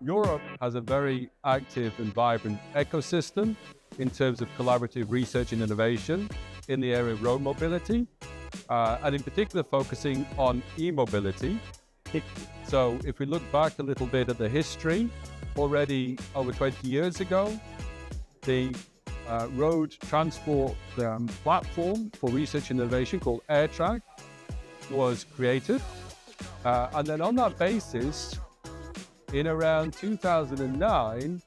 Europe has a very active and vibrant ecosystem in terms of collaborative research and innovation in the area of road mobility, and in particular focusing on e-mobility. So if we look back a little bit at the history, already over 20 years ago, the road transport platform for research and innovation called AirTrack was created. And then on that basis, in around 2009,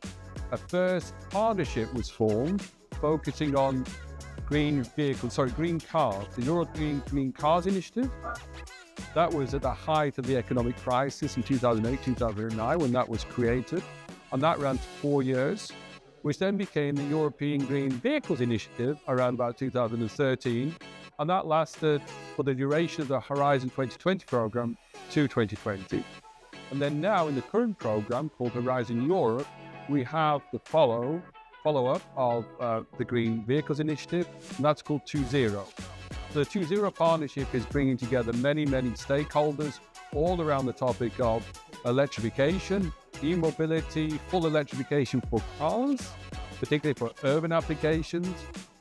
a first partnership was formed focusing on green cars, the European Green Cars Initiative. That was at the height of the economic crisis in 2008, 2009, when that was created. And that ran for 4 years, which then became the European Green Vehicles Initiative around about 2013. And that lasted for the duration of the Horizon 2020 program to 2020. And then now in the current program called Horizon Europe, we have the follow-up of the Green Vehicles Initiative, and that's called 2.0. The 2.0 partnership is bringing together many stakeholders all around the topic of electrification, e-mobility, full electrification for cars, particularly for urban applications,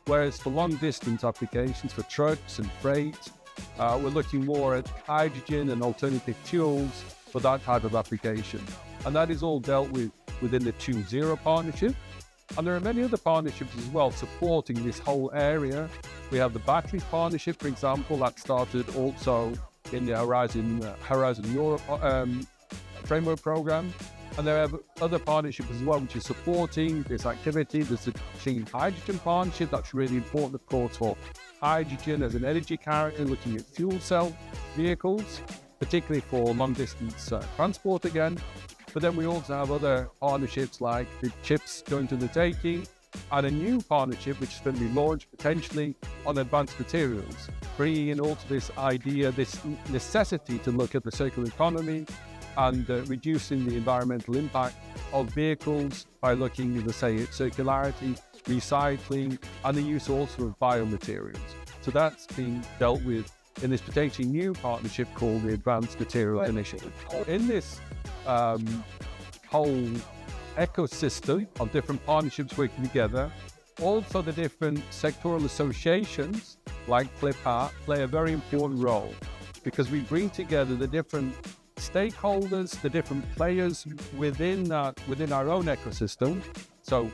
whereas for long-distance applications, for trucks and freight, we're looking more at hydrogen and alternative fuels for that type of application. And that is all dealt with within the 2.0 partnership. And there are many other partnerships as well supporting this whole area. We have the batteries partnership, for example, that started also in the Horizon Europe framework program. And there are other partnerships as well, which is supporting this activity. There's the Clean Hydrogen Partnership. That's really important, of course, for hydrogen as an energy carrier, looking at fuel cell vehicles, particularly for long-distance transport again. But then we also have other partnerships like the chips going to the taking, and a new partnership which is going to be launched potentially on advanced materials, bringing in also this idea, this necessity to look at the circular economy and reducing the environmental impact of vehicles by looking at, say, circularity, recycling, and the use also of biomaterials. So that's being dealt with in this potentially new partnership called the Advanced Materials Initiative. In this whole ecosystem of different partnerships working together, also the different sectoral associations like CLEPA play a very important role, because we bring together the different stakeholders, the different players within our own ecosystem. So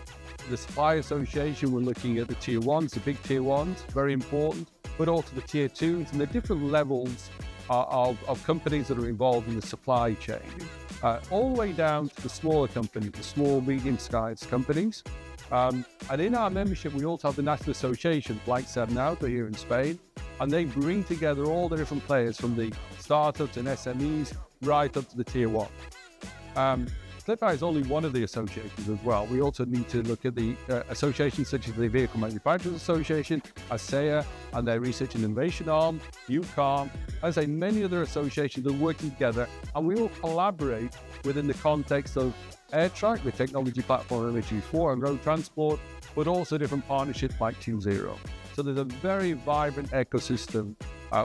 the supply association, we're looking at the tier ones, the big tier ones, very important, but also the tier twos and the different levels of companies that are involved in the supply chain, all the way down to the smaller companies, the small, medium-sized companies. And in our membership, we also have the national association, like Cernauto here in Spain, and they bring together all the different players from the startups and SMEs right up to the tier one. CLEPA is only one of the associations as well. We also need to look at the associations such as the Vehicle Manufacturers Association, ASEA, and their Research and Innovation arm, UCARM, as I say, many other associations are working together, and we will collaborate within the context of AirTrack, the technology platform MHE4 and road transport, but also different partnerships like 2.0. So there's a very vibrant ecosystem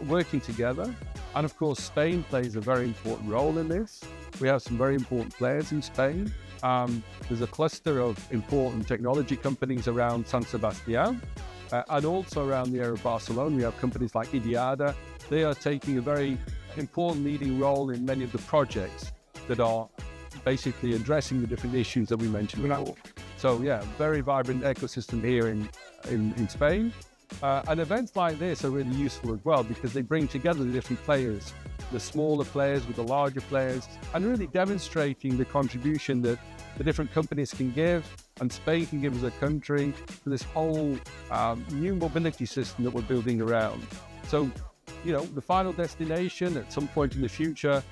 working together. And of course, Spain plays a very important role in this. We have some very important players in Spain. There's a cluster of important technology companies around San Sebastián, and also around the area of Barcelona. We have companies like IDIADA. They are taking a very important leading role in many of the projects that are basically addressing the different issues that we mentioned before. So yeah, very vibrant ecosystem here in Spain. And events like this are really useful as well, because they bring together the different players, the smaller players with the larger players, and really demonstrating the contribution that the different companies can give, and Spain can give as a country, to this whole new mobility system that we're building around. So, you know, the final destination at some point in the future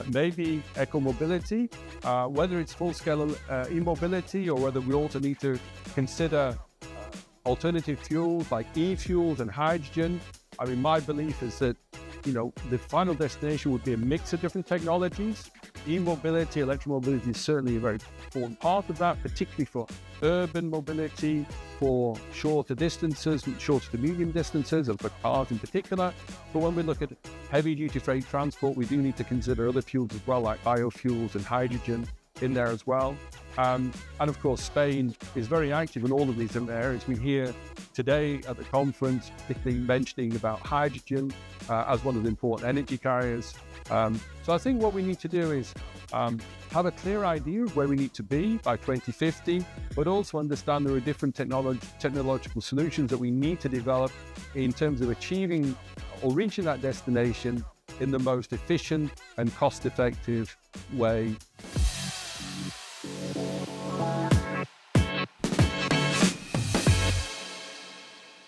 may be eco-mobility, whether it's full-scale e-mobility, or whether we also need to consider alternative fuels like e-fuels and hydrogen. I mean, my belief is that, you know, the final destination would be a mix of different technologies. E-mobility, electromobility is certainly a very important part of that, particularly for urban mobility, for shorter distances, shorter to medium distances, and for cars in particular. But when we look at heavy-duty freight transport, we do need to consider other fuels as well, like biofuels and hydrogen. in there as well. And of course, Spain is very active in all of these areas. We hear today at the conference, particularly mentioning about hydrogen as one of the important energy carriers. So I think what we need to do is have a clear idea of where we need to be by 2050, but also understand there are different technological solutions that we need to develop in terms of achieving or reaching that destination in the most efficient and cost-effective way